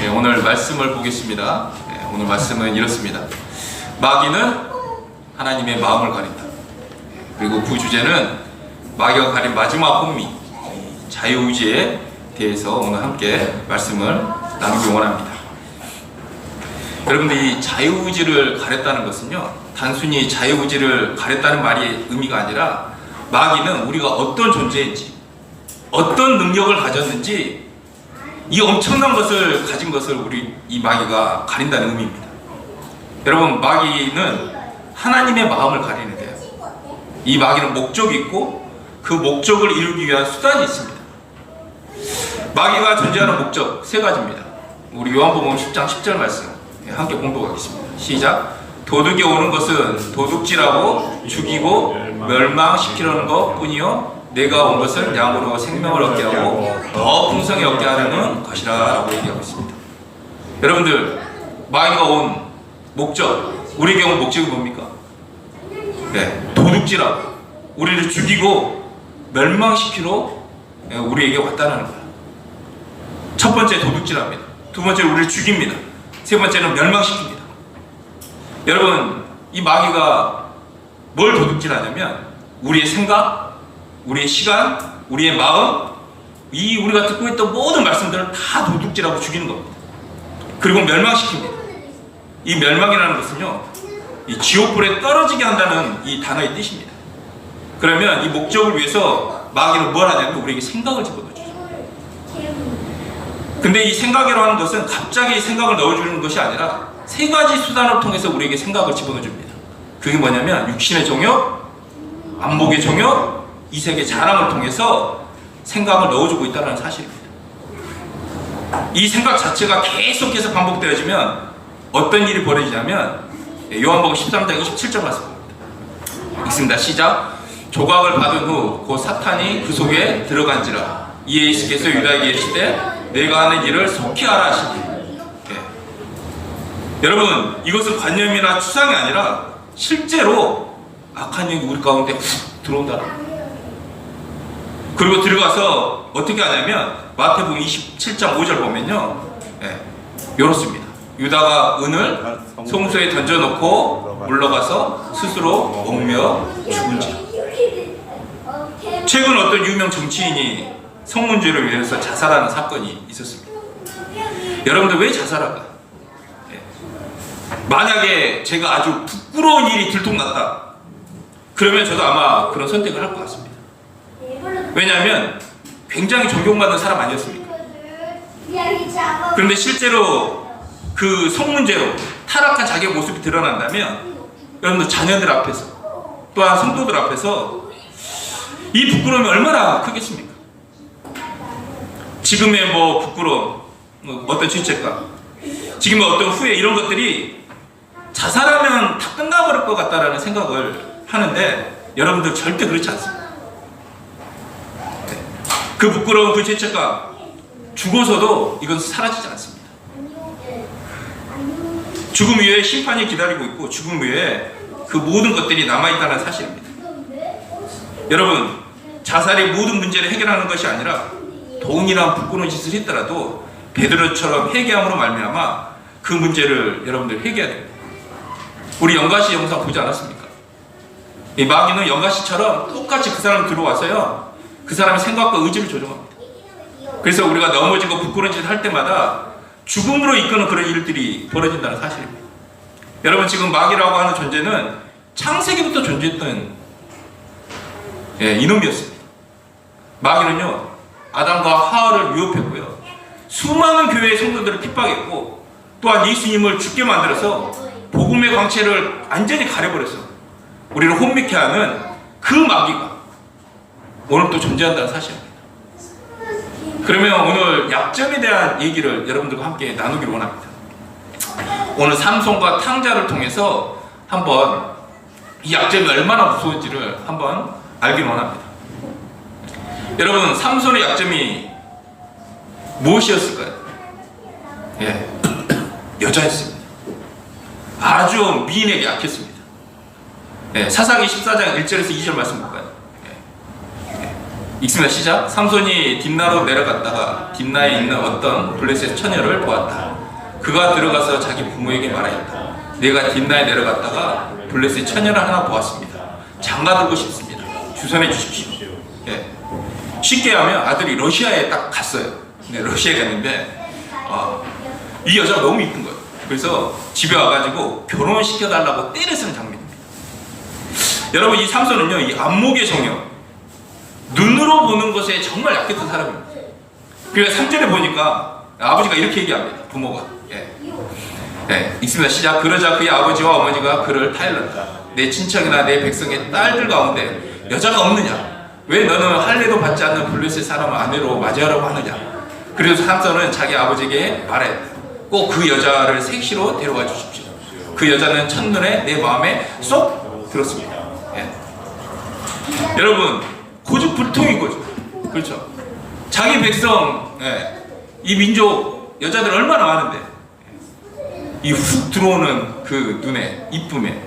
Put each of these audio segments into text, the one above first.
오늘 말씀을 보겠습니다. 오늘 말씀은 이렇습니다. 마귀는 하나님의 마음을 가린다. 그리고 그 주제는 마귀가 가린 마지막 혼미, 자유의지에 대해서 오늘 함께 말씀을 나누기 원합니다. 여러분들, 이 자유의지를 가렸다는 것은요, 단순히 자유의지를 가렸다는 말이 의미가 아니라 마귀는 우리가 어떤 존재인지, 어떤 능력을 가졌는지 이 엄청난 것을 가진 것을 이 마귀가 가린다는 의미입니다. 여러분, 마귀는 하나님의 마음을 가리는데요, 이 마귀는 목적이 있고 그 목적을 이루기 위한 수단이 있습니다. 마귀가 존재하는 목적 세 가지입니다. 우리 요한복음 10장 10절 말씀 함께 공독하겠습니다. 시작. 도둑이 오는 것은 도둑질하고 죽이고 멸망시키려는 것 뿐이요 내가 온 것은 양으로 생명을 얻게 하고 더 풍성히 얻게 하려는 것이라 라고 얘기하고 있습니다. 여러분들, 마귀가 온 목적, 우리에게 온 목적이 뭡니까? 도둑질하고 우리를 죽이고 멸망시키러 우리에게 왔다는 거예요. 첫 번째 도둑질합니다. 두 번째는 우리를 죽입니다. 세 번째는 멸망시킵니다. 여러분, 이 마귀가 뭘 도둑질하냐면 우리의 생각, 우리의 시간, 우리의 마음, 우리가 듣고 있던 모든 말씀들을 다 도둑질하고 죽이는 겁니다. 그리고 멸망시킵니다. 이 멸망이라는 것은요, 이 지옥불에 떨어지게 한다는 이 단어의 뜻입니다. 그러면 이 목적을 위해서 마귀는 뭘 하냐면 우리에게 생각을 집어넣어주죠. 근데 이 생각이라고 하는 것은 갑자기 생각을 넣어주는 것이 아니라 세 가지 수단을 통해서 우리에게 생각을 집어넣어줍니다. 그게 뭐냐면 육신의 정욕, 안목의 정욕, 이색의 자랑을 통해서 생각을 넣어주고 있다는 사실입니다. 이 생각 자체가 계속해서 반복되어지면 어떤 일이 벌어지냐면 요한복음 13장 27절 말씀입니다. 읽습니다. 시작. 조각을 받은 후 곧 사탄이 그 속에 들어간지라. 이에 예수께서 유다에게 이르시되 내가 하는 일을 속히 하라 하시니. 여러분, 이것은 관념이나 추상이 아니라 실제로 악한 영이 우리 가운데 들어온다. 그리고 들어가서 어떻게 하냐면 마태복음 27장 5절 보면요, 이렇습니다. 유다가 은을 송수에 던져놓고 물러가서 스스로 목며 죽은지라. 최근 어떤 유명 정치인이 성문제로 인해서 자살하는 사건이 있었습니다. 여러분들, 왜 자살할까? 만약에 제가 아주 부끄러운 일이 들통났다, 그러면 저도 아마 그런 선택을 할 것 같습니다. 왜냐하면 굉장히 존경받는 사람 아니었습니까? 그런데 실제로 그 성문제로 타락한 자기의 모습이 드러난다면 여러분들, 자녀들 앞에서 또한 성도들 앞에서 이 부끄러움이 얼마나 크겠습니까? 지금의 부끄러움, 어떤 죄책감, 지금의 어떤 후회, 이런 것들이 자살하면 다 끝나버릴 것 같다라는 생각을 하는데 여러분들, 절대 그렇지 않습니다. 그 부끄러운 그 죄책감, 죽어서도 이건 사라지지 않습니다. 죽음 위에 심판이 기다리고 있고 죽음 위에 그 모든 것들이 남아있다는 사실입니다. 여러분, 자살이 모든 문제를 해결하는 것이 아니라 동일한 부끄러운 짓을 했더라도 베드로처럼 회개함으로 말미암아 그 문제를 여러분들 해결해야 됩니다. 우리 영가시 영상 보지 않았습니까? 이 마귀는 영가시처럼 똑같이 그 사람 들어와서요, 그 사람의 생각과 의지를 조종합니다. 그래서 우리가 넘어지고 부끄러운 짓을 할 때마다 죽음으로 이끄는 그런 일들이 벌어진다는 사실입니다. 여러분, 지금 마귀라고 하는 존재는 창세기부터 존재했던 이놈이었습니다. 마귀는요, 아담과 하와를 유혹했고요, 수많은 교회의 성도들을 핍박했고, 또한 예수님을 죽게 만들어서 복음의 광채를 완전히 가려버려서 우리를 혼미케 하는 그 마귀가 오늘 또 존재한다는 사실입니다. 그러면 오늘 약점에 대한 얘기를 여러분들과 함께 나누기를 원합니다. 오늘 삼손과 탕자를 통해서 한번 이 약점이 얼마나 무서운지를 한번 알기를 원합니다. 여러분, 삼손의 약점이 무엇이었을까요? 여자였습니다. 아주 미인에게 약했습니다. 사사기 14장 1절에서 2절 말씀 볼까요? 읽습니다. 시작. 삼손이 딥나로 내려갔다가 딥나에 있는 어떤 블레셋 처녀를 보았다. 그가 들어가서 자기 부모에게 말하였다. 내가 딥나에 내려갔다가 블레셋 처녀를 하나 보았습니다. 장가들고 싶습니다. 주선해 주십시오. 예. 쉽게 하면 아들이 러시아에 딱 갔어요. 네, 러시아에 갔는데 이 여자가 너무 이쁜 거예요. 그래서 집에 와가지고 결혼시켜달라고 떼를 쓰는 장면입니다. 여러분, 이 삼손은요, 이 안목의 정욕, 눈으로 보는 것에 정말 약했던 사람입니다. 그래서 3절에 보니까 아버지가 이렇게 얘기합니다. 부모가. 읽습니다. 시작. 그러자 그의 아버지와 어머니가 그를 타일렀다. 내 친척이나 내 백성의 딸들 가운데 여자가 없느냐? 왜 너는 할례도 받지 않는 블레셋 사람을 아내로 맞이하라고 하느냐? 그래서 삼손은 자기 아버지에게 말했다. 꼭 그 여자를 색시로 데려와 주십시오. 그 여자는 첫눈에 내 마음에 쏙 들었습니다. 여러분, 고집불통인 거죠. 그렇죠? 자기 백성, 이 민족 여자들 얼마나 많은데 이 훅 들어오는 그 눈에 이쁨에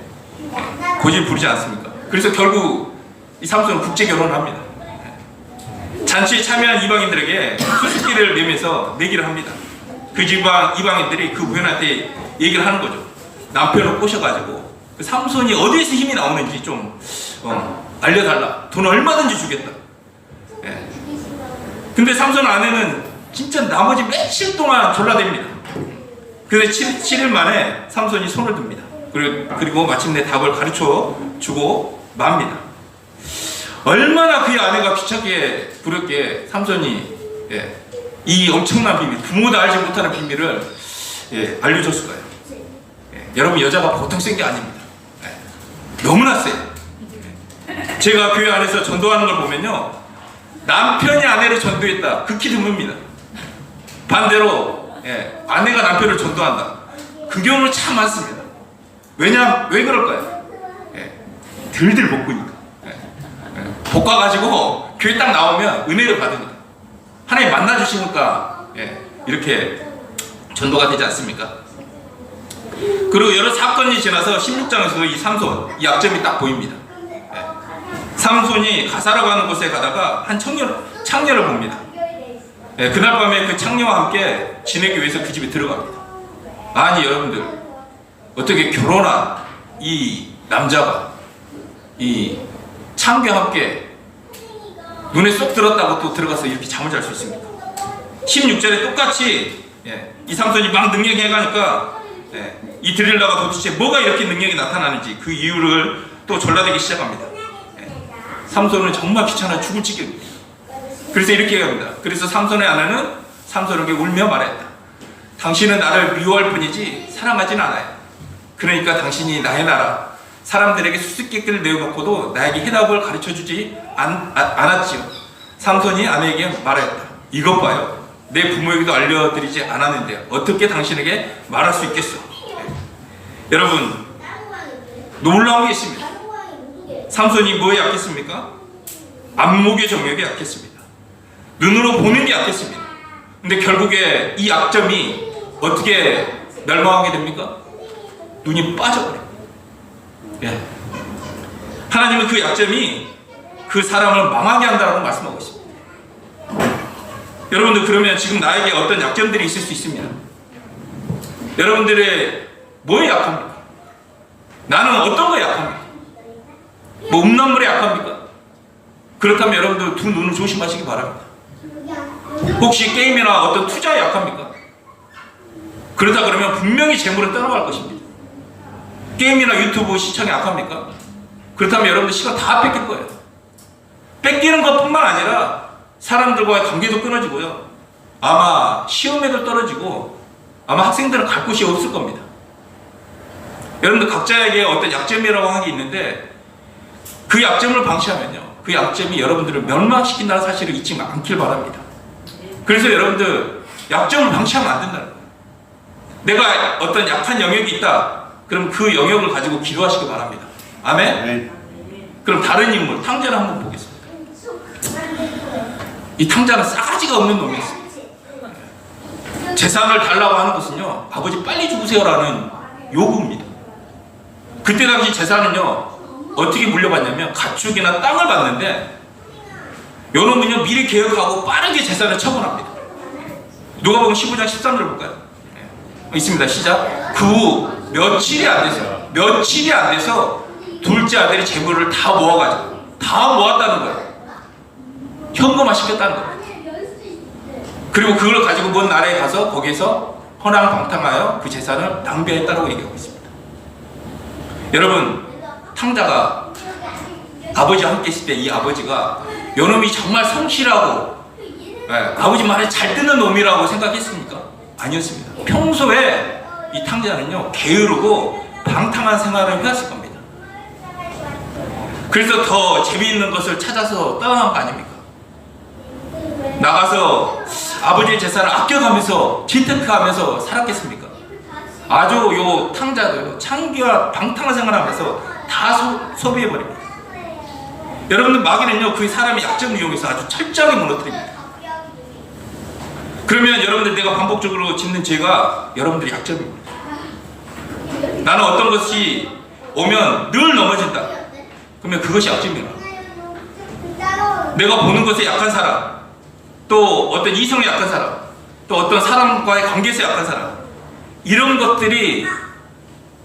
고집 부리지 않습니까? 그래서 결국 이 삼손은 국제 결혼을 합니다. 잔치에 참여한 이방인들에게 수수께를 내면서 내기를 합니다. 그 이방인들이 그 부인한테 얘기를 하는 거죠. 남편을 꼬셔가지고 그 삼손이 어디에서 힘이 나오는지 좀 알려달라. 돈 얼마든지 주겠다. 근데 삼손 아내는 진짜 나머지 며칠 동안 졸라댑니다. 그래서 7일 만에 삼손이 손을 듭니다. 그리고 마침내 답을 가르쳐 주고 맙니다. 얼마나 그의 아내가 귀찮게 부렸기에 삼손이 이 엄청난 비밀, 부모도 알지 못하는 비밀을 알려줬을까요? 여러분, 여자가 보통 센 게 아닙니다. 너무나 세요. 제가 교회 안에서 전도하는 걸 보면요, 남편이 아내를 전도했다, 극히 드뭅니다. 반대로 아내가 남편을 전도한다, 그 경우는 참 많습니다. 왜 그럴까요? 들들 볶으니까. 볶아가지고 교회 딱 나오면 은혜를 받으니까, 하나님 만나주시니까 이렇게 전도가 되지 않습니까? 그리고 여러 사건이 지나서 16장에서도 이 삼손, 이 약점이 딱 보입니다. 삼손이 가사라고 하는 곳에 가다가 한 창녀를 봅니다. 그날 밤에 그 창녀와 함께 지내기 위해서 그 집에 들어갑니다. 아니, 여러분들, 어떻게 결혼한 이 남자가 이 창녀와 함께 눈에 쏙 들었다고 또 들어가서 이렇게 잠을 잘 수 있습니까? 16절에 똑같이 이 삼손이 막 능력이 해가니까 이 드릴라가 도대체 뭐가 이렇게 능력이 나타나는지 그 이유를 또 졸라대기 시작합니다. 삼손은 정말 귀찮아 죽을 지경입니다. 그래서 이렇게 얘기합니다. 그래서 삼손의 아내는 삼손에게 울며 말했다. 당신은 나를 미워할 뿐이지 사랑하진 않아요. 그러니까 당신이 나의 나라 사람들에게 수수께끼를 내어놓고도 나에게 해답을 가르쳐주지 않았지요. 삼손이 아내에게 말했다. 이것 봐요. 내 부모에게도 알려드리지 않았는데 어떻게 당신에게 말할 수 있겠어? 여러분, 놀라운 게 있습니다. 삼손이 뭐에 약했습니까? 안목의 정욕에 약했습니다. 눈으로 보는 게 약했습니다. 근데 결국에 이 약점이 어떻게 멸망하게 됩니까? 눈이 빠져버려요. 하나님은 그 약점이 그 사람을 망하게 한다고 말씀하고 있습니다. 여러분들, 그러면 지금 나에게 어떤 약점들이 있을 수 있습니다. 여러분들의 뭐에 약합니까? 나는 어떤 거에 약합니까? 뭐 음란물에 약합니까? 그렇다면 여러분들 두 눈을 조심하시기 바랍니다. 혹시 게임이나 어떤 투자에 약합니까? 그렇다 그러면 분명히 재물은 떠나갈 것입니다. 게임이나 유튜브 시청에 약합니까? 그렇다면 여러분들 시간 다 뺏길 거예요. 뺏기는 것뿐만 아니라 사람들과의 관계도 끊어지고요, 아마 시험에도 떨어지고 아마 학생들은 갈 곳이 없을 겁니다. 여러분들 각자에게 어떤 약점이라고 하는 게 있는데 그 약점을 방치하면요, 그 약점이 여러분들을 멸망시킨다는 사실을 잊지 않길 바랍니다. 그래서 여러분들 약점을 방치하면 안 된다는 거예요. 내가 어떤 약한 영역이 있다, 그럼 그 영역을 가지고 기도하시기 바랍니다. 아멘? 그럼 다른 인물, 탕자를 한번 보겠습니다. 이 탕자는 싸가지가 없는 놈이었어요. 재산을 달라고 하는 것은요, 아버지 빨리 죽으세요라는 요구입니다. 그때 당시 재산은요, 어떻게 물려받냐면 가축이나 땅을 받는데 요놈은요 미리 계획하고 빠르게 재산을 처분합니다. 누가복음 15장 13절 볼까요? 있습니다. 시작. 그 후 며칠이 안 돼서 둘째 아들이 재물을 다 모아가지고 다 모았다는 거예요. 현금화 시켰다는 거예요. 그리고 그걸 가지고 먼 나라에 가서 거기에서 허랑방탕하여 그 재산을 낭비했다고 얘기하고 있습니다. 여러분, 탕자가 아버지와 함께 있을 때 이 아버지가 요놈이 정말 성실하고 아버지 말에 잘 듣는 놈이라고 생각했습니까? 아니었습니다. 평소에 이 탕자는요 게으르고 방탕한 생활을 해왔을 겁니다. 그래서 더 재미있는 것을 찾아서 떠난 거 아닙니까? 나가서 아버지의 재산을 아껴가면서 재테크하면서 살았겠습니까? 아주 요 탕자도 창기와 방탕한 생활하면서 다 소비해버립니다. 여러분들 마귀는요 그 사람의 약점을 이용해서 아주 철저하게 무너뜨립니다. 그러면 여러분들 내가 반복적으로 짓는 죄가 여러분들의 약점입니다. 나는 어떤 것이 오면 늘 넘어진다. 그러면 그것이 약점이다. 내가 보는 것에 약한 사람, 또 어떤 이성에 약한 사람, 또 어떤 사람과의 관계에서 약한 사람, 이런 것들이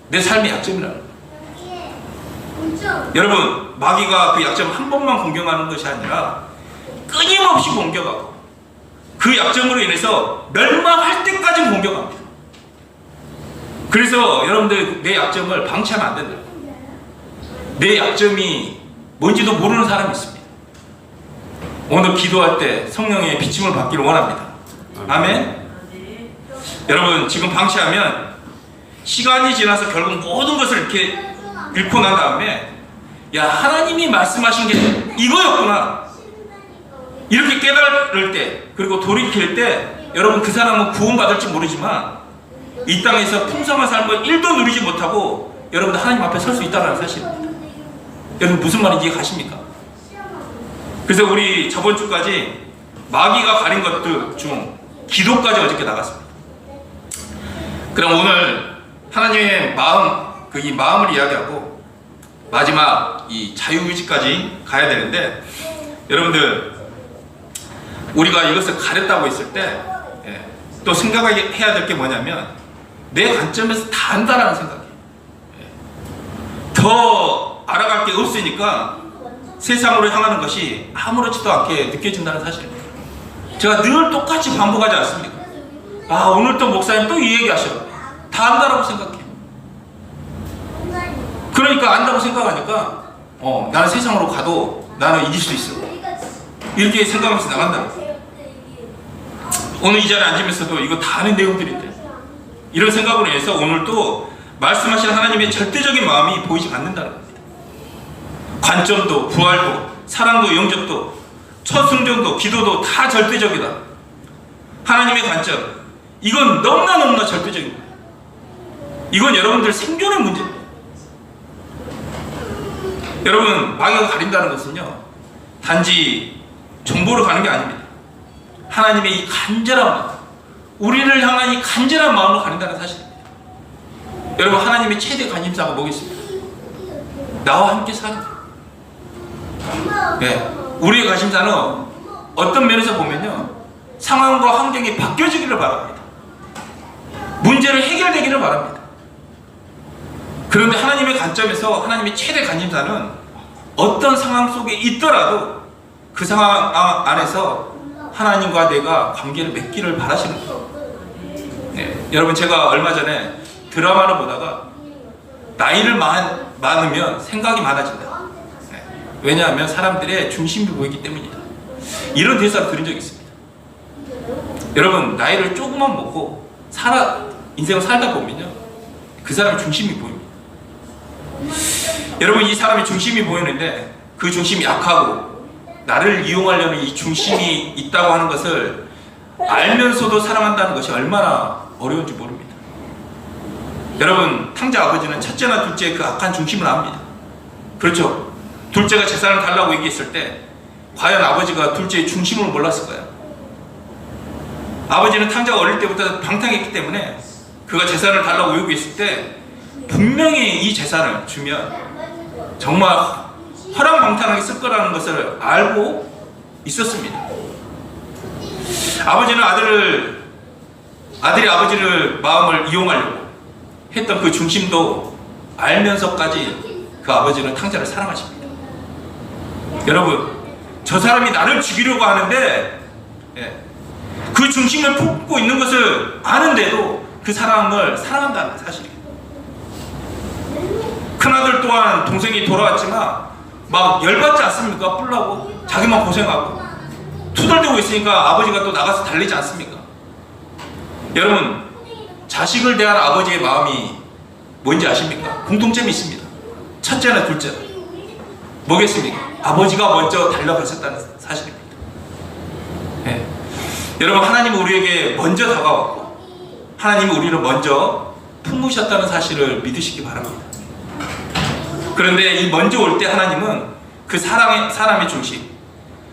내 삶의 약점이라는 거예요. 여러분, 마귀가 그 약점 한 번만 공격하는 것이 아니라 끊임없이 공격하고 그 약점으로 인해서 멸망할 때까지 공격합니다. 그래서 여러분들 내 약점을 방치하면 안 된다. 내 약점이 뭔지도 모르는 사람이 있습니다. 오늘 기도할 때 성령의 비침을 받기를 원합니다. 아멘. 여러분, 지금 방치하면 시간이 지나서 결국 모든 것을 이렇게 잃고 난 다음에 야, 하나님이 말씀하신 게 이거였구나, 이렇게 깨달을 때, 그리고 돌이킬 때 여러분 그 사람은 구원받을지 모르지만 이 땅에서 풍성한 삶을 1도 누리지 못하고 여러분들 하나님 앞에 설 수 있다는 사실입니다. 여러분 무슨 말인지 가십니까? 그래서 우리 저번 주까지 마귀가 가린 것들 중 기도까지 어저께 나갔습니다. 그럼 오늘 하나님의 마음, 이 마음을 이야기하고 마지막 이 자유의지까지 가야 되는데, 여러분들 우리가 이것을 가렸다고 했을 때 또 생각해야 될 게 뭐냐면 내 관점에서 다 안다라는 생각이에요. 더 알아갈 게 없으니까 세상으로 향하는 것이 아무렇지도 않게 느껴진다는 사실입니다. 제가 늘 똑같이 반복하지 않습니까? 아, 오늘 또 목사님 또 이 얘기 하셔. 다 안다라고 생각해. 그러니까 안다고 생각하니까 나는 세상으로 가도 나는 이길 수 있어, 이렇게 생각하면서 나간다는 거예요. 오늘 이 자리에 앉으면서도 이거 다 아는 내용들인데 이런 생각으로 인해서 오늘 또 말씀하신 하나님의 절대적인 마음이 보이지 않는다는 겁니다. 관점도, 부활도, 사랑도, 영접도, 첫 순종도, 기도도 다 절대적이다. 하나님의 관점, 이건 너무나 절대적인 거예요. 이건 여러분들 생존의 문제입니다. 여러분, 마귀가 가린다는 것은요 단지 정보로 가는 게 아닙니다. 하나님의 이 간절한 마음, 우리를 향한 이 간절한 마음으로 가린다는 사실입니다. 여러분, 하나님의 최대 관심사가 뭐겠습니까? 나와 함께 사는 거예요. 우리의 관심사는 어떤 면에서 보면요 상황과 환경이 바뀌어지기를 바랍니다. 문제를 해결되기를 바랍니다. 그런데 하나님의 관점에서 하나님의 최대 관심사는 어떤 상황 속에 있더라도 그 상황 안에서 하나님과 내가 관계를 맺기를 바라시는 거예요. 여러분, 제가 얼마 전에 드라마를 보다가 나이를 많으면 생각이 많아진다. 왜냐하면 사람들의 중심이 보이기 때문이다. 이런 대사를 들은 적이 있습니다. 여러분, 나이를 조금만 먹고 인생을 살다 보면요 그 사람의 중심이 보입니다. 여러분, 이 사람의 중심이 보이는데 그 중심이 약하고 나를 이용하려는 이 중심이 있다고 하는 것을 알면서도 사랑한다는 것이 얼마나 어려운지 모릅니다. 여러분, 탕자 아버지는 첫째나 둘째 그 악한 중심을 압니다. 그렇죠? 둘째가 재산을 달라고 얘기했을 때 과연 아버지가 둘째의 중심을 몰랐을까요? 아버지는 탕자가 어릴 때부터 방탕했기 때문에 그가 재산을 달라고 요구했을 때 분명히 이 재산을 주면 정말 허랑방탕하게 쓸 거라는 것을 알고 있었습니다. 아버지는 아들이 아버지를 마음을 이용하려고 했던 그 중심도 알면서까지 그 아버지는 탕자를 사랑하십니다. 여러분, 저 사람이 나를 죽이려고 하는데 그 중심을 품고 있는 것을 아는데도 그 사람을 사랑한다는 사실이에요. 큰아들 또한 동생이 돌아왔지만 막 열받지 않습니까? 뿔나고 자기만 고생하고 투덜대고 있으니까 아버지가 또 나가서 달리지 않습니까? 여러분, 자식을 대한 아버지의 마음이 뭔지 아십니까? 공통점이 있습니다. 첫째나 둘째 뭐겠습니까? 아버지가 먼저 달려가셨다는 사실입니다. 여러분, 하나님은 우리에게 먼저 다가왔고 하나님은 우리를 먼저 품으셨다는 사실을 믿으시기 바랍니다. 그런데 이 먼저 올 때 하나님은 그 사람의 중심,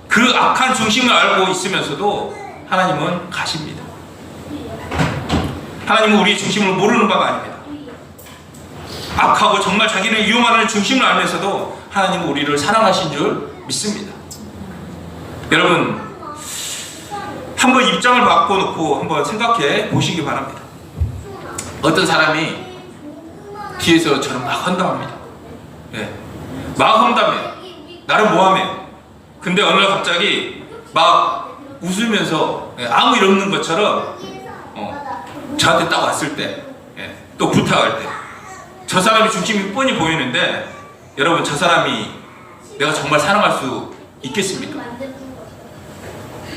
그 악한 중심을 알고 있으면서도 하나님은 가십니다. 하나님은 우리의 중심을 모르는 바가 아닙니다. 악하고 정말 자기를 이용하는 중심을 알면서도 하나님은 우리를 사랑하신 줄 믿습니다. 여러분, 한번 입장을 바꿔놓고 한번 생각해 보시기 바랍니다. 어떤 사람이 뒤에서 저를 막 헌담합니다. 막 헌담해. 나를 모함해. 근데 어느 날 갑자기 막 웃으면서 아무 일 없는 것처럼 저한테 딱 왔을 때, 또 부탁할 때, 저 사람의 중심이 뻔히 보이는데, 여러분, 저 사람이 내가 정말 사랑할 수 있겠습니까?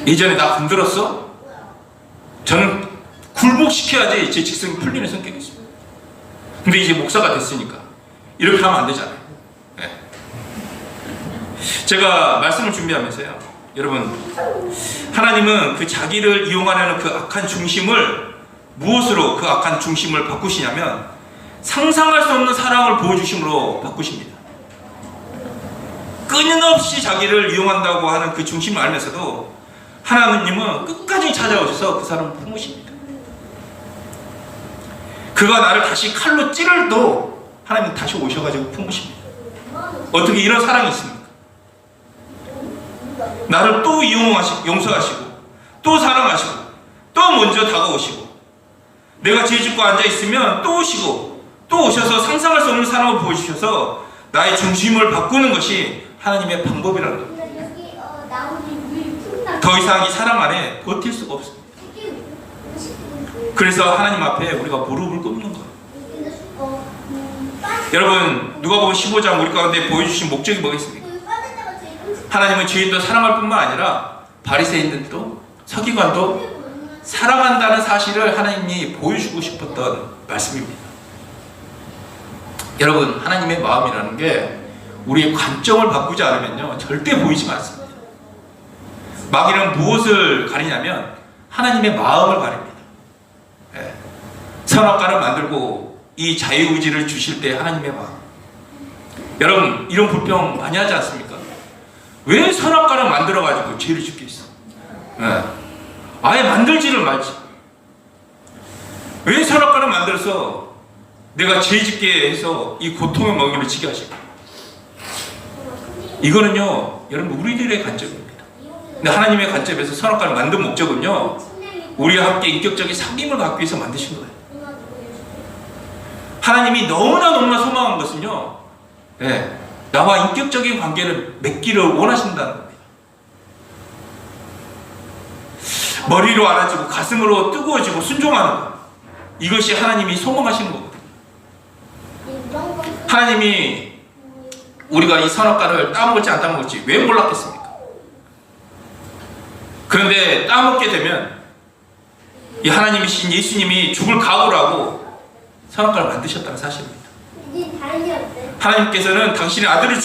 예전에 나 건드렸어? 저는 굴복시켜야지 제 직성이 풀리는 성격이 있습니다. 근데 이제 목사가 됐으니까 이렇게 하면 안 되잖아요. 제가 말씀을 준비하면서요, 여러분, 하나님은 그 자기를 이용하려는 그 악한 중심을 무엇으로 그 악한 중심을 바꾸시냐면 상상할 수 없는 사랑을 보여주심으로 바꾸십니다. 끊임없이 자기를 이용한다고 하는 그 중심을 알면서도 하나님은 끝까지 찾아오셔서 그 사람을 품으십니다. 그가 나를 다시 칼로 찌를도 하나님은 다시 오셔가지고 품으십니다. 어떻게 이런 사랑이 있습니까? 나를 또 용서하시고 또 사랑하시고 또 먼저 다가오시고, 내가 죄 짓고 앉아있으면 또 오시고 또 오셔서 상상할 수 없는 사랑을 보여주셔서 나의 중심을 바꾸는 것이 하나님의 방법이라는 겁니다. 더 이상 이 사랑 안에 버틸 수가 없습니다. 그래서 하나님 앞에 우리가 무릎을 꿇는 거예요. 여러분, 누가복음 15장 우리 가운데 보여주신 목적이 뭐겠습니까? 하나님은 죄인도 사랑할 뿐만 아니라 바리새인들도 서기관도 사랑한다는 사실을 하나님이 보여주고 싶었던 말씀입니다. 여러분, 하나님의 마음이라는 게 우리의 관점을 바꾸지 않으면요, 절대 보이지 않습니다. 마귀는 무엇을 가리냐면 하나님의 마음을 가립니다. 선악과를 만들고 이 자유의지를 주실 때 하나님의 마음. 여러분, 이런 불평 많이 하지 않습니까? 왜 선악과를 만들어가지고 죄를 짓게 했어? 아예 만들지를 말지. 왜 선악과를 만들어서 내가 죄 짓게 해서 이 고통의 먹이를 지게 하실까? 이거는요, 여러분, 우리들의 관점입니다. 근데 하나님의 관점에서 선악과를 만든 목적은요, 우리와 함께 인격적인 사귐을 갖기 위해서 만드신 거예요. 하나님이 너무나 소망한 것은요, 나와 인격적인 관계를 맺기를 원하신다는 겁니다. 머리로 알아지고 가슴으로 뜨거워지고 순종하는 것, 이것이 하나님이 소망하시는 거거든요. 하나님이 우리가 이 선악과를 따먹을지 안 따먹을지 왜 몰랐겠습니까? 그런데 따먹게 되면 이 하나님이신 예수님이 죽을 각오를 하고 선악과를 만드셨다는 사실입니다. 하나님께서는 당신의 아들을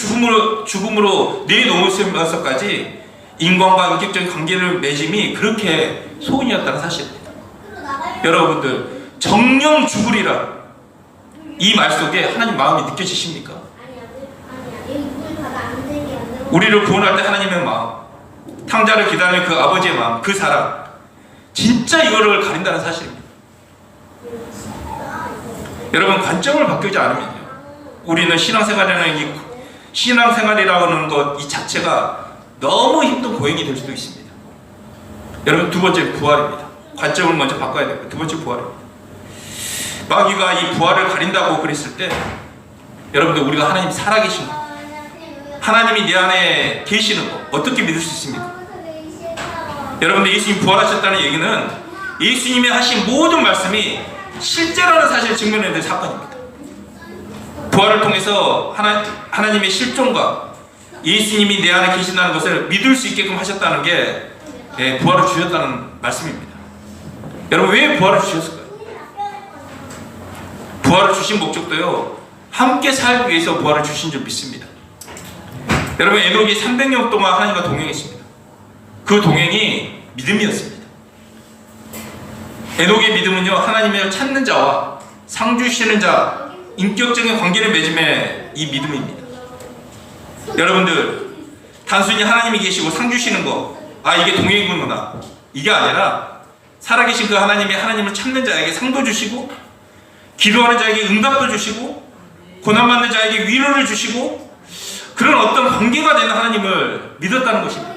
죽음으로 내놓으시면서까지 인간과 인격적인 관계를 맺음이 그렇게 소원이었다는 사실입니다. 여러분들, 정령 죽으리라, 이 말 속에 하나님 마음이 느껴지십니까? 우리를 구원할 때 하나님의 마음, 탕자를 기다리는 그 아버지의 마음, 그 사랑, 진짜 이거를 가린다는 사실입니다. 여러분, 관점을 바꾸지 않으면요, 우리는 신앙생활이라는 것 이 자체가 너무 힘든 고행이 될 수도 있습니다. 여러분, 두 번째 부활입니다. 관점을 먼저 바꿔야 됩니다. 두 번째 부활입니다. 마귀가 이 부활을 가린다고 그랬을 때 여러분들, 우리가 하나님 살아계신 거, 하나님이 내 안에 계시는 거 어떻게 믿을 수 있습니까? 여러분들, 예수님 부활하셨다는 얘기는 예수님이 하신 모든 말씀이 실제라는 사실을 증명해야 될 사건입니다. 부활을 통해서 하나님의 실존과 예수님이 내 안에 계신다는 것을 믿을 수 있게끔 하셨다는 게 부활을 주셨다는 말씀입니다. 여러분, 왜 부활을 주셨을까요? 부활을 주신 목적도요, 함께 살기 위해서 부활을 주신 줄 믿습니다. 여러분, 에녹이 300년 동안 하나님과 동행했습니다. 그 동행이 믿음이었습니다. 에녹의 믿음은요, 하나님을 찾는 자와 상 주시는 자, 인격적인 관계를 맺음의 이 믿음입니다. 여러분들, 단순히 하나님이 계시고 상 주시는 거, 이게 동행이구나, 이게 아니라 살아계신 그 하나님이 하나님을 찾는 자에게 상도 주시고, 기도하는 자에게 응답도 주시고, 고난받는 자에게 위로를 주시고, 그런 어떤 관계가 되는 하나님을 믿었다는 것입니다.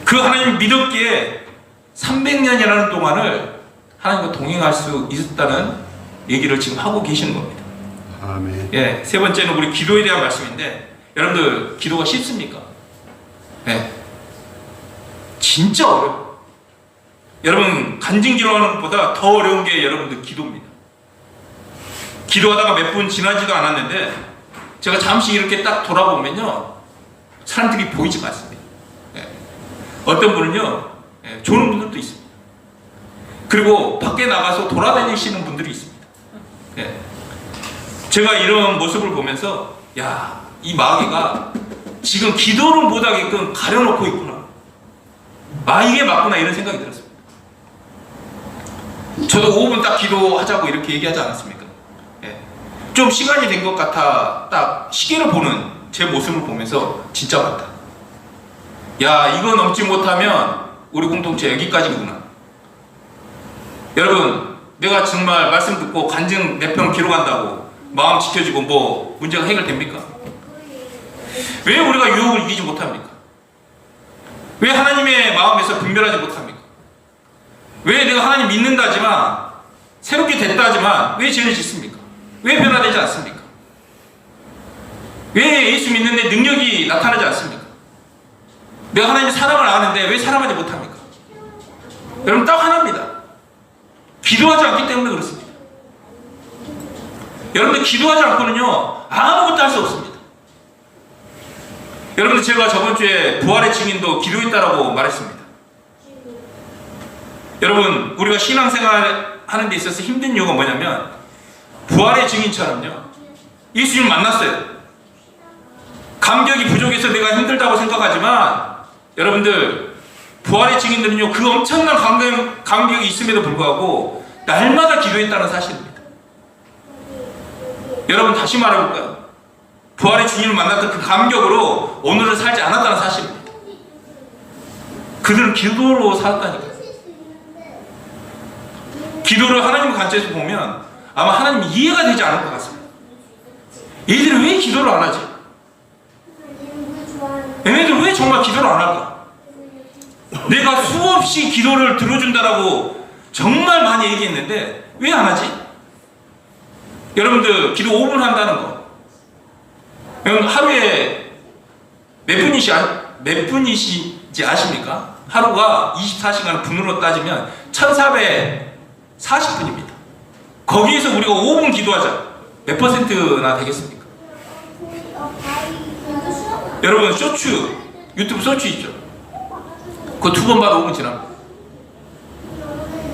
그 하나님을 믿었기에 300년이라는 동안을 하나님과 동행할 수 있었다는 얘기를 지금 하고 계시는 겁니다. 아멘. 예, 세 번째는 우리 기도에 대한 말씀인데, 여러분들, 기도가 쉽습니까? 예, 진짜 어려워요. 여러분, 간증 기도하는 것보다 더 어려운 게 여러분들 기도입니다. 기도하다가 몇 분 지나지도 않았는데 제가 잠시 이렇게 딱 돌아보면요, 사람들이 보이지가 않습니다. 예. 어떤 분은요, 조는 분들도 있습니다. 그리고 밖에 나가서 돌아다니시는 분들이 있습니다. 예. 제가 이런 모습을 보면서, 야, 이 마귀가 지금 기도를 못하게끔 가려놓고 있구나, 이게 맞구나, 이런 생각이 들었습니다. 저도 5분 딱 기도하자고 이렇게 얘기하지 않았습니까? 예. 좀 시간이 된 것 같아 딱 시계를 보는 제 모습을 보면서 진짜 맞다, 야, 이거 넘지 못하면 우리 공동체 여기까지구나. 여러분, 내가 정말 말씀 듣고 간증 몇 편 기록한다고 마음 지켜지고 뭐 문제가 해결됩니까? 왜 우리가 유혹을 이기지 못합니까? 왜 하나님의 마음에서 분별하지 못합니까? 왜 내가 하나님 믿는다지만, 새롭게 됐다지만 왜 죄를 짓습니까? 왜 변화되지 않습니까? 왜 예수 믿는데 능력이 나타나지 않습니까? 내가 하나님의 사랑을 아는데 왜 사랑하지 못합니까? 여러분, 딱 하나입니다. 기도하지 않기 때문에 그렇습니다. 여러분들, 기도하지 않고는요, 아무것도 할 수 없습니다. 여러분들, 제가 저번 주에 부활의 증인도 기도했다라고 말했습니다. 여러분, 우리가 신앙생활 하는 데 있어서 힘든 이유가 뭐냐면, 부활의 증인처럼요, 예수님 만났어요. 감격이 부족해서 내가 힘들다고 생각하지만, 여러분들, 부활의 증인들은요, 그 엄청난 감격이 있음에도 불구하고 날마다 기도했다는 사실입니다. 여러분, 다시 말해볼까요? 부활의 주님을 만났던 그 감격으로 오늘을 살지 않았다는 사실입니다. 그들은 기도로 살았다니까요. 기도를 하나님 관점에서 보면 아마 하나님 이해가 되지 않을 것 같습니다. 얘들이 왜 기도를 안 하지? 얘네들 왜 정말 기도를 안 할까? 내가 수없이 기도를 들어준다라고 정말 많이 얘기했는데 왜 안 하지? 여러분들, 기도 5분 한다는 거, 여러분, 하루에 몇 분이시지 아십니까? 하루가 24시간 분으로 따지면 1440분입니다. 거기에서 우리가 5분 기도하자, 몇 퍼센트나 되겠습니까? 여러분, 유튜브 쇼츠 있죠? 그거 2번 봐도 5분 지납니다.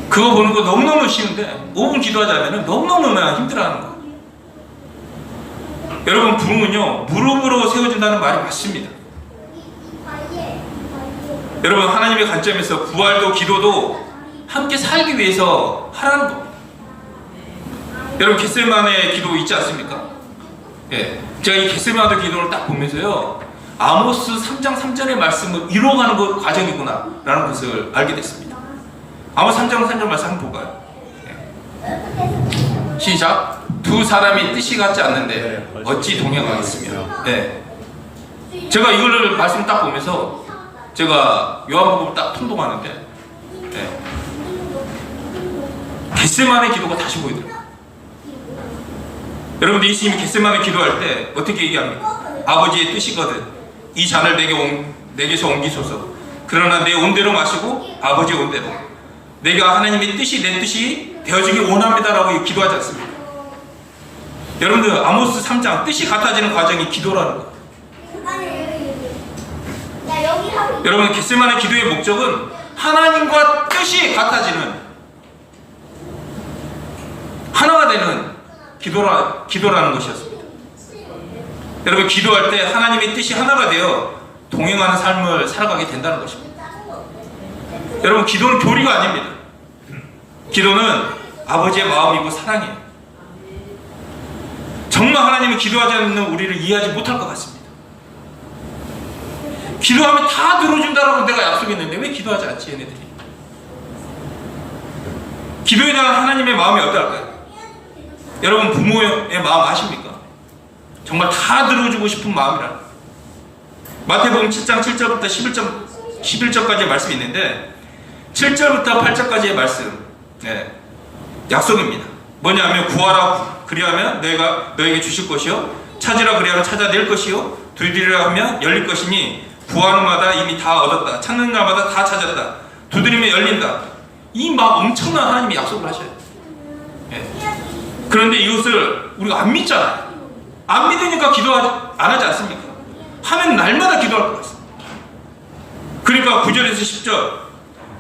그거 보는 거 너무너무 쉬운데 5분 기도하자면 너무너무 힘들어하는 거예요. 여러분, 부흥은요, 무릎으로 세워진다는 말이 맞습니다. 여러분, 하나님의 관점에서 부활도 기도도 함께 살기 위해서 하라는 겁니다. 여러분, 겟세마네 기도 있지 않습니까? 예, 제가 이 겟세마네 기도를 딱 보면서요, 아모스 3장 3절의 말씀을 이루어가는 것 과정이구나 라는 것을 알게 됐습니다. 아모스 3장 3절 말씀 한번 볼까요? 예. 시작. 두 사람이 뜻이 같지 않는데 어찌 동행하겠으며. 네. 제가 이걸 말씀 딱 보면서 제가 요한복음을 딱 통독하는데 겟세마네 기도가 다시 보이더라고요. 여러분들 예수님이 겟세마네 기도할 때 어떻게 얘기합니까? 아버지의 뜻이거든 이 잔을 내게서 옮기소서. 그러나 내 온대로 마시고 아버지의 온대로 내가 하나님의 뜻이 내 뜻이 되어지길 원합니다라고 기도하지 않습니까? 여러분들 아모스 3장 뜻이 같아지는 과정이 기도라는 거예요. 여러분 겟세마네 기도의 목적은 하나님과 뜻이 같아지는 하나가 되는 기도라는 것이었습니다. 여러분 기도할 때 하나님의 뜻이 하나가 되어 동행하는 삶을 살아가게 된다는 것입니다. 여러분 기도는 교리가 아닙니다. 기도는 아버지의 마음이고 사랑이에요. 정말 하나님이 기도하지 않는 우리를 이해하지 못할 것 같습니다. 기도하면 다 들어준다라고 내가 약속했는데 왜 기도하지 않지 얘네들이? 기도에 대한 하나님의 마음이 어떨까요? 여러분 부모의 마음 아십니까? 정말 다 들어주고 싶은 마음이라. 마태복음 7장 7절부터 11절까지의 말씀이 있는데 7절부터 8절까지의 말씀 약속입니다. 뭐냐면 구하라 그리하면 내가 너에게 주실 것이요 찾으라 그리하면 찾아낼 것이요 두드리라 하면 열릴 것이니 구하는 마다 이미 다 얻었다 찾는 날마다 다 찾았다 두드리면 열린다. 이 막 엄청난 하나님이 약속을 하셔요. 그런데 이것을 우리가 안 믿잖아요. 안 믿으니까 기도 안 하지 않습니까? 하면 날마다 기도할 것 같습니다. 그러니까 9절에서 10절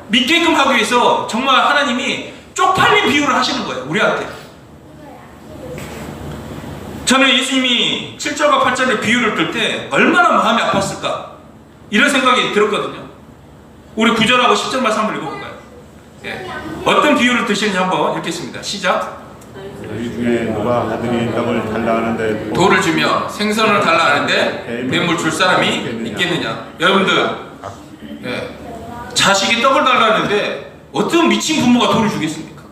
믿게끔 하기 위해서 정말 하나님이 쪽팔린 비유를 하시는 거예요. 우리한테. 저는 예수님이 7절과 8절의 비유를 들 때 얼마나 마음이 아팠을까 이런 생각이 들었거든요. 우리 9절하고 10절 말씀 한번 읽어볼까요? 어떤 비유를 드시는지 한번 읽겠습니다. 시작. 너희 중에 누가 아들이 떡을 달라 하는데 돌을 주며 생선을 달라 하는데 뇌물 줄 사람이 있겠느냐. 여러분들 자식이 떡을 달라 하는데 어떤 미친 부모가 돌을 주겠습니까?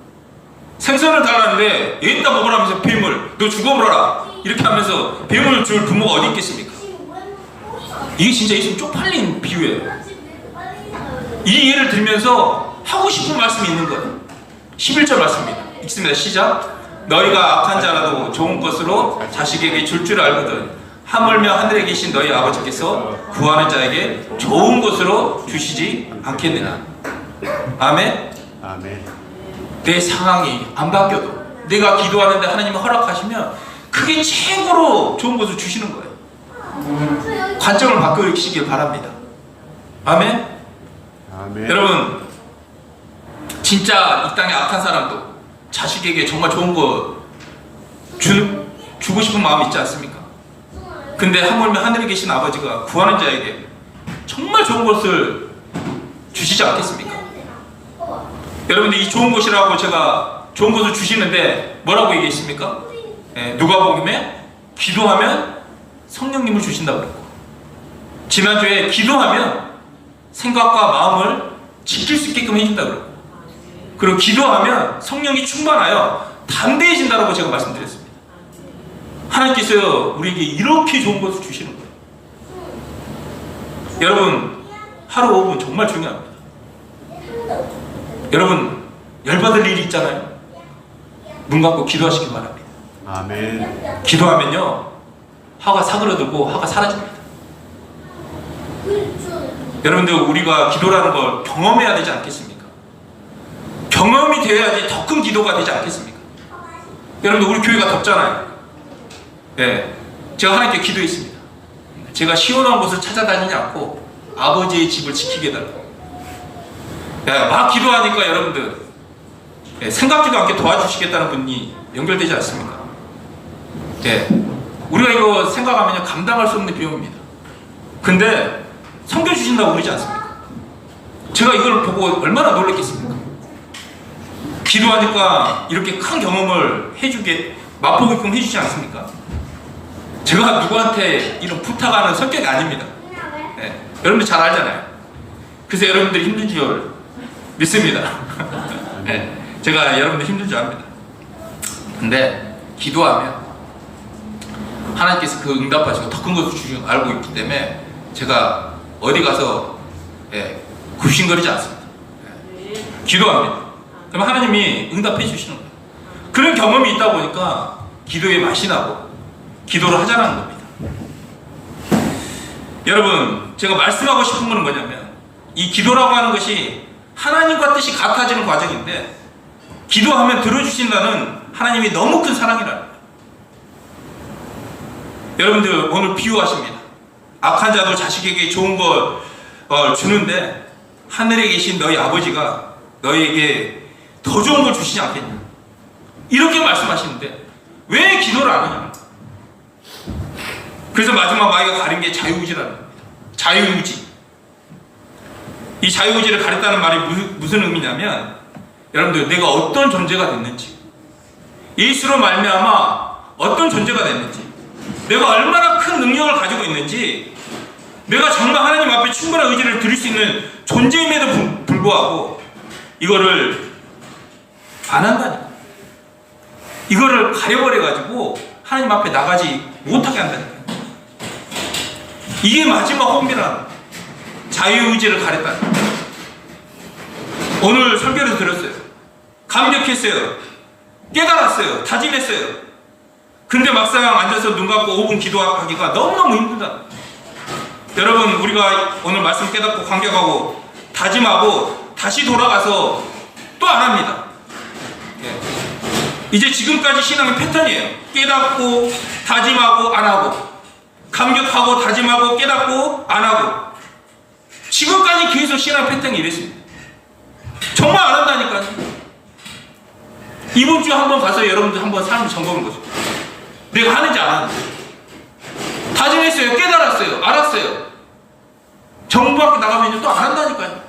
생선을 달라 하는데 얘다 먹으라면서 뱀을 너 죽어버려라 이렇게 하면서 뱀을 줄 부모가 어디 있겠습니까? 이게 진짜 예수님 쪽팔린 비유예요. 이 예를 들면서 하고 싶은 말씀이 있는 거예요. 11절 말씀입니다. 읽습니다. 시작. 너희가 악한 자라도 좋은 것으로 자식에게 줄 줄 알거든 하물며 하늘에 계신 너희 아버지께서 구하는 자에게 좋은 것으로 주시지 않겠느냐. 아멘. 아멘. 내 상황이 안 바뀌어도 내가 기도하는데 하나님이 허락하시면 그게 최고로 좋은 것을 주시는 거예요. 관점을 바꾸시길 바랍니다. 아멘. 아멘. 여러분 진짜 이 땅에 악한 사람도 자식에게 정말 좋은 거 주고 싶은 마음이 있지 않습니까? 근데 하물며 하늘에 계신 아버지가 구하는 자에게 정말 좋은 것을 주시지 않겠습니까? 여러분들 이 좋은 것이라고 제가 좋은 것을 주시는데 뭐라고 얘기했습니까? 누가복음에 기도하면 성령님을 주신다고 그랬고 지난주에 기도하면 생각과 마음을 지킬 수 있게끔 해준다고 그랬고 그리고 기도하면 성령이 충만하여 담대해진다고 제가 말씀드렸습니다. 하나님께서 우리에게 이렇게 좋은 것을 주시는 거예요. 여러분 하루 5분 정말 중요합니다. 여러분 열받을 일이 있잖아요. 눈 감고 기도하시기 바랍니다. 아멘. 기도하면요 화가 사그러들고 화가 사라집니다. 여러분들 우리가 기도라는 걸 경험해야 되지 않겠습니까? 경험이 되어야지 더 큰 기도가 되지 않겠습니까? 여러분들 우리 교회가 덥잖아요. 제가 하나님께 기도했습니다. 제가 시원한 곳을 찾아다니지 않고 아버지의 집을 지키게 해달라고. 막 기도하니까 여러분들 생각지도 않게 도와주시겠다는 분이 연결되지 않습니까? 우리가 이거 생각하면 감당할 수 없는 비용입니다. 근데 섬겨주신다고 그러지 않습니까? 제가 이걸 보고 얼마나 놀랐겠습니까? 기도하니까 이렇게 큰 경험을 맛보게끔 해주지 않습니까? 제가 누구한테 이런 부탁하는 성격이 아닙니다. 여러분들 잘 알잖아요. 그래서 여러분들이 힘든 줄 믿습니다. 제가 여러분들 힘든 줄 압니다. 근데 기도하면 하나님께서 그 응답하시고 더 큰 것을 주시는 걸 알고 있기 때문에 제가 어디 가서 굽신거리지 않습니다. 기도합니다. 그럼 하나님이 응답해 주시는 거예요. 그런 경험이 있다 보니까 기도에 맛이 나고 기도를 하자는 겁니다. 여러분, 제가 말씀하고 싶은 것은 뭐냐면 이 기도라고 하는 것이 하나님과 뜻이 같아지는 과정인데, 기도하면 들어주신다는 하나님이 너무 큰 사랑이라는 거예요. 여러분들 오늘 비유하십니다. 악한 자도 자식에게 좋은 걸 주는데 하늘에 계신 너희 아버지가 너희에게 더 좋은 걸 주시지 않겠냐, 이렇게 말씀하시는데 왜 기도를 안 하냐. 그래서 마지막 마귀가 가린 게 자유의지라는 겁니다. 자유의지. 이 자유의지를 가렸다는 말이 무슨 의미냐면, 여러분들 내가 어떤 존재가 됐는지, 예수로 말미암아 어떤 존재가 됐는지, 내가 얼마나 큰 능력을 가지고 있는지, 내가 정말 하나님 앞에 충분한 의지를 드릴 수 있는 존재임에도 불구하고 이거를 안 한다니까. 이거를 가려버려가지고 하나님 앞에 나가지 못하게 한다니까. 이게 마지막 혼비라는 자유의지를 가렸다는 거예요. 오늘 설교를 들었어요. 감격했어요. 깨달았어요. 다짐했어요. 근데 막상 앉아서 눈 감고 5분 기도하기가 너무너무 힘들다. 여러분, 우리가 오늘 말씀 깨닫고 감격하고 다짐하고 다시 돌아가서 또 안 합니다. 이제 지금까지 신앙의 패턴이에요. 깨닫고 다짐하고 안 하고, 감격하고 다짐하고 깨닫고 안 하고, 지금까지 계속 신앙 패턴이 이랬습니다. 정말 안 한다니까요. 이번 주에 한번 가서 여러분들 한번 삶을 점검해 보세요. 내가 하는지 안 하는지. 다짐했어요. 깨달았어요. 알았어요. 정부 밖에 나가면 이제 또 안 한다니까요.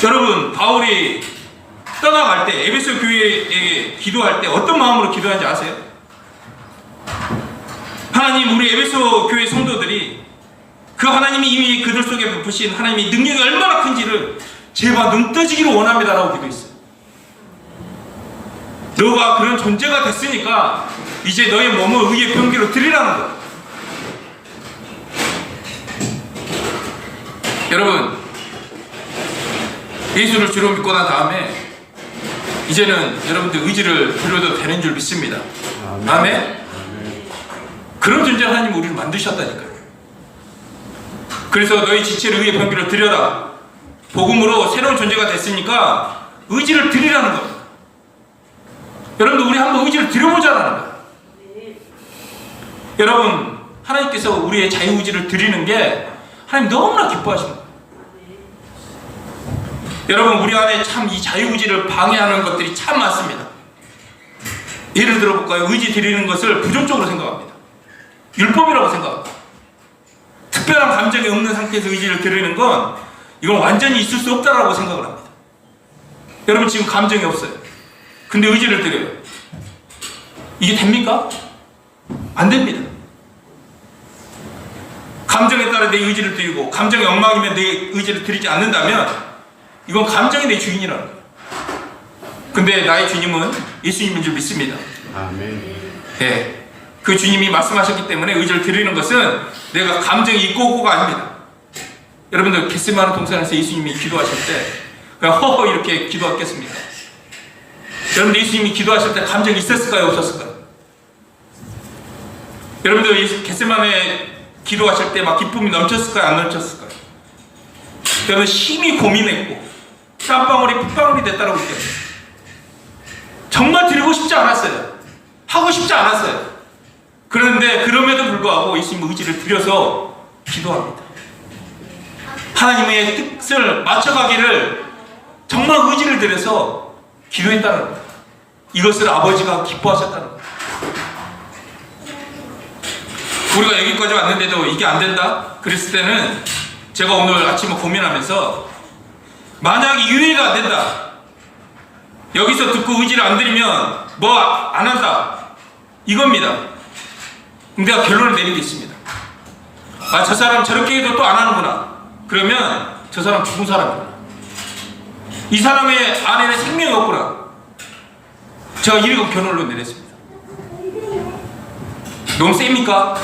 여러분, 바울이 떠나갈 때 에베소 교회에게 기도할 때 어떤 마음으로 기도하는지 아세요? 하나님, 우리 에베소 교회 성도들이 그 하나님이 이미 그들 속에 베푸신 하나님의 능력이 얼마나 큰지를 제발 눈 떠지기를 원합니다라고 기도했어요. 너가 그런 존재가 됐으니까 이제 너의 몸을 의의 병기로 드리라는 거예요. 여러분, 예수를 주로 믿고 난 다음에 이제는 여러분들 의지를 드려도 되는 줄 믿습니다. 아멘. 그런 존재 하나님이 우리를 만드셨다니까요. 그래서 너희 지체를 의의 병기로 드려라. 복음으로 새로운 존재가 됐으니까 의지를 드리라는 겁니다. 여러분들, 우리 한번 의지를 드려보자라는 거예요. 여러분, 하나님께서 우리의 자유의지를 드리는 게 하나님 너무나 기뻐하십니다. 여러분, 우리 안에 참 이 자유의지를 방해하는 것들이 참 많습니다. 예를 들어볼까요? 의지 드리는 것을 부정적으로 생각합니다. 율법이라고 생각합니다. 특별한 감정이 없는 상태에서 의지를 드리는 건 이건 완전히 있을 수 없다라고 생각을 합니다. 여러분, 지금 감정이 없어요. 근데 의지를 드려요. 이게 됩니까? 안 됩니다. 감정에 따라 내 의지를 드리고 감정이 엉망이면 내 의지를 드리지 않는다면 이건 감정이 내 주인이라는 거예요. 근데 나의 주님은 예수님인 줄 믿습니다. 아멘. 네, 그 주님이 말씀하셨기 때문에 의지를 드리는 것은 내가 감정이 있고 없고가 아닙니다. 여러분들, 겟세마네 동산에서 예수님이 기도하실 때 그냥 허허 이렇게 기도했겠습니까? 여러분들, 예수님이 기도하실 때 감정이 있었을까요? 없었을까요? 여러분들, 겟세마네 기도하실 때 막 기쁨이 넘쳤을까요? 안 넘쳤을까요? 여러분, 심히 고민했고 땀방울이 핏방울이 됐다고 느꼈어요. 정말 드리고 싶지 않았어요. 하고 싶지 않았어요. 그런데 그럼에도 불구하고 예수님 의지를 드려서 기도합니다. 하나님의 뜻을 맞춰가기를 정말 의지를 들여서 기도했다는 겁니다. 이것을 아버지가 기뻐하셨다는 겁니다. 우리가 여기까지 왔는데도 이게 안 된다? 그랬을 때는 제가 오늘 아침에 고민하면서 만약에 이해가 안 된다, 여기서 듣고 의지를 안 드리면 뭐 안 한다, 이겁니다. 내가 결론을 내린 게 있습니다. 아, 저 사람 저렇게 해도 또 안 하는구나. 그러면 저 사람 죽은 사람이구나. 이 사람의 안에는 생명이 없구나. 제가 이렇게 결론을 내렸습니다. 너무 셉니까?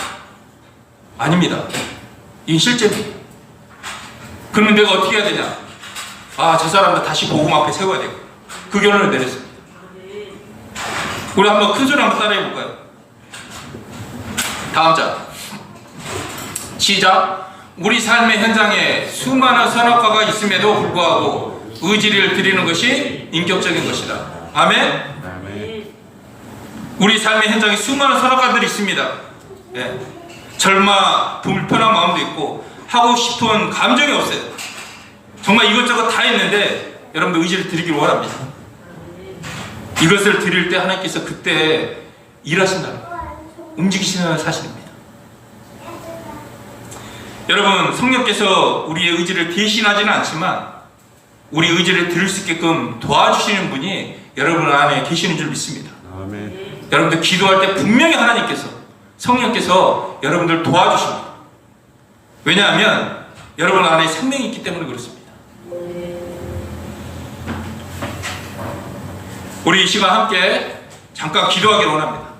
아닙니다. 이게 실제입니다. 그러면 내가 어떻게 해야 되냐? 아, 저 사람들 다시 복음 앞에 세워야 되고, 그 결론을 내렸습니다. 우리 한번 큰 소리 한번 따라해 볼까요? 다음 자, 시작. 우리 삶의 현장에 수많은 선악과가 있음에도 불구하고 의지를 드리는 것이 인격적인 것이다. 아멘. 아멘. 우리 삶의 현장에 수많은 선악과들이 있습니다. 예. 절마, 불편한 마음도 있고 하고 싶은 감정이 없어요. 정말 이것저것 다 있는데 여러분들 의지를 드리길 원합니다. 이것을 드릴 때 하나님께서 그때 일하신다, 움직이시는 사실입니다. 여러분, 성령께서 우리의 의지를 대신하지는 않지만 우리 의지를 들을 수 있게끔 도와주시는 분이 여러분 안에 계시는 줄 믿습니다. 아멘. 여러분들 기도할 때 분명히 하나님께서, 성령께서 여러분들 도와주십니다. 왜냐하면 여러분 안에 생명이 있기 때문에 그렇습니다. 우리 이 시간 함께 잠깐 기도하기를 원합니다.